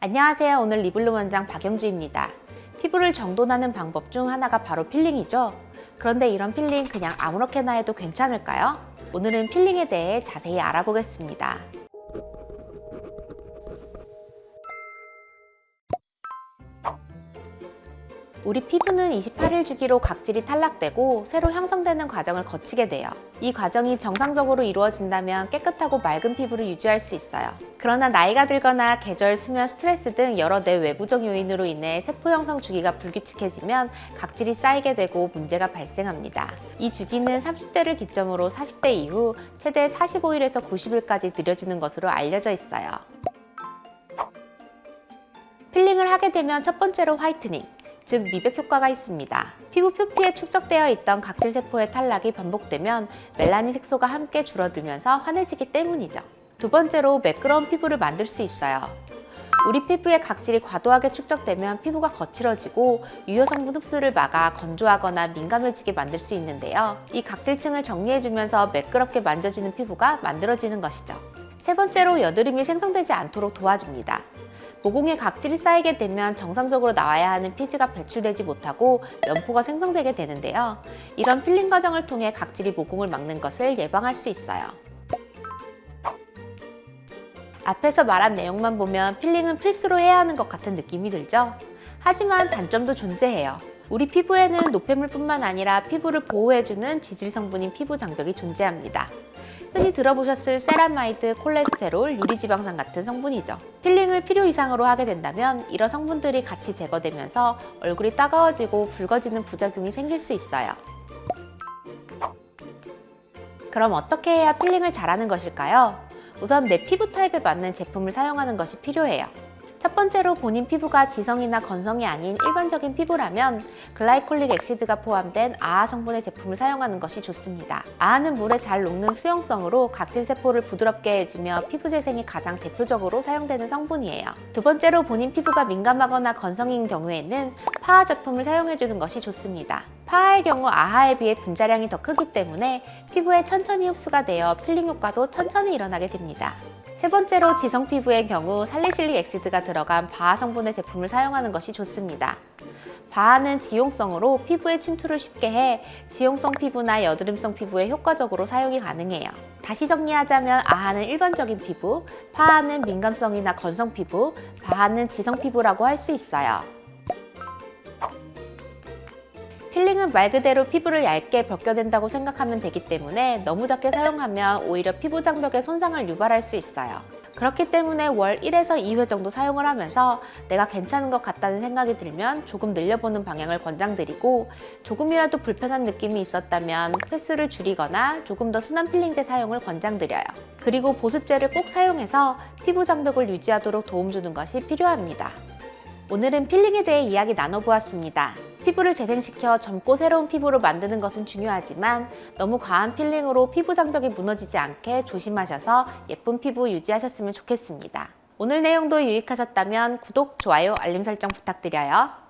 안녕하세요. 오늘 리블룸 원장 박영주입니다. 피부를 정돈하는 방법 중 하나가 바로 필링이죠. 그런데 이런 필링 그냥 아무렇게나 해도 괜찮을까요? 오늘은 필링에 대해 자세히 알아보겠습니다. 우리 피부는 28일 주기로 각질이 탈락되고 새로 형성되는 과정을 거치게 돼요. 이 과정이 정상적으로 이루어진다면 깨끗하고 맑은 피부를 유지할 수 있어요. 그러나 나이가 들거나 계절, 수면, 스트레스 등 여러 내외부적 요인으로 인해 세포 형성 주기가 불규칙해지면 각질이 쌓이게 되고 문제가 발생합니다. 이 주기는 30대를 기점으로 40대 이후 최대 45일에서 90일까지 느려지는 것으로 알려져 있어요. 필링을 하게 되면 첫 번째로 화이트닝, 즉 미백 효과가 있습니다. 피부 표피에 축적되어 있던 각질 세포의 탈락이 반복되면 멜라닌 색소가 함께 줄어들면서 환해지기 때문이죠. 두 번째로 매끄러운 피부를 만들 수 있어요. 우리 피부에 각질이 과도하게 축적되면 피부가 거칠어지고 유효 성분 흡수를 막아 건조하거나 민감해지게 만들 수 있는데요. 이 각질층을 정리해주면서 매끄럽게 만져지는 피부가 만들어지는 것이죠. 세 번째로 여드름이 생성되지 않도록 도와줍니다. 모공에 각질이 쌓이게 되면 정상적으로 나와야 하는 피지가 배출되지 못하고 면포가 생성되게 되는데요. 이런 필링 과정을 통해 각질이 모공을 막는 것을 예방할 수 있어요. 앞에서 말한 내용만 보면 필링은 필수로 해야 하는 것 같은 느낌이 들죠? 하지만 단점도 존재해요. 우리 피부에는 노폐물뿐만 아니라 피부를 보호해주는 지질 성분인 피부 장벽이 존재합니다. 흔히 들어보셨을 세라마이드, 콜레스테롤, 유리지방산 같은 성분이죠. 필링을 필요 이상으로 하게 된다면 이런 성분들이 같이 제거되면서 얼굴이 따가워지고 붉어지는 부작용이 생길 수 있어요. 그럼 어떻게 해야 필링을 잘하는 것일까요? 우선 내 피부 타입에 맞는 제품을 사용하는 것이 필요해요. 첫 번째로 본인 피부가 지성이나 건성이 아닌 일반적인 피부라면 글라이콜릭 엑시드가 포함된 아아 성분의 제품을 사용하는 것이 좋습니다. 아아는 물에 잘 녹는 수용성으로 각질 세포를 부드럽게 해주며 피부 재생에 가장 대표적으로 사용되는 성분이에요. 두 번째로 본인 피부가 민감하거나 건성인 경우에는 파하 제품을 사용해주는 것이 좋습니다. 파하의 경우 아하에 비해 분자량이 더 크기 때문에 피부에 천천히 흡수가 되어 필링 효과도 천천히 일어나게 됩니다. 세 번째로 지성 피부의 경우 살리실릭 엑시드가 들어간 바하 성분의 제품을 사용하는 것이 좋습니다. 바하는 지용성으로 피부에 침투를 쉽게 해 지용성 피부나 여드름성 피부에 효과적으로 사용이 가능해요. 다시 정리하자면 아하는 일반적인 피부, 파하는 민감성이나 건성 피부, 바하는 지성 피부라고 할 수 있어요. 필링은 말 그대로 피부를 얇게 벗겨낸다고 생각하면 되기 때문에 너무 작게 사용하면 오히려 피부 장벽에 손상을 유발할 수 있어요. 그렇기 때문에 월 1에서 2회 정도 사용을 하면서 내가 괜찮은 것 같다는 생각이 들면 조금 늘려보는 방향을 권장드리고, 조금이라도 불편한 느낌이 있었다면 횟수를 줄이거나 조금 더 순한 필링제 사용을 권장드려요. 그리고 보습제를 꼭 사용해서 피부 장벽을 유지하도록 도움 주는 것이 필요합니다. 오늘은 필링에 대해 이야기 나눠보았습니다. 피부를 재생시켜 젊고 새로운 피부로 만드는 것은 중요하지만 너무 과한 필링으로 피부 장벽이 무너지지 않게 조심하셔서 예쁜 피부 유지하셨으면 좋겠습니다. 오늘 내용도 유익하셨다면 구독, 좋아요, 알림 설정 부탁드려요.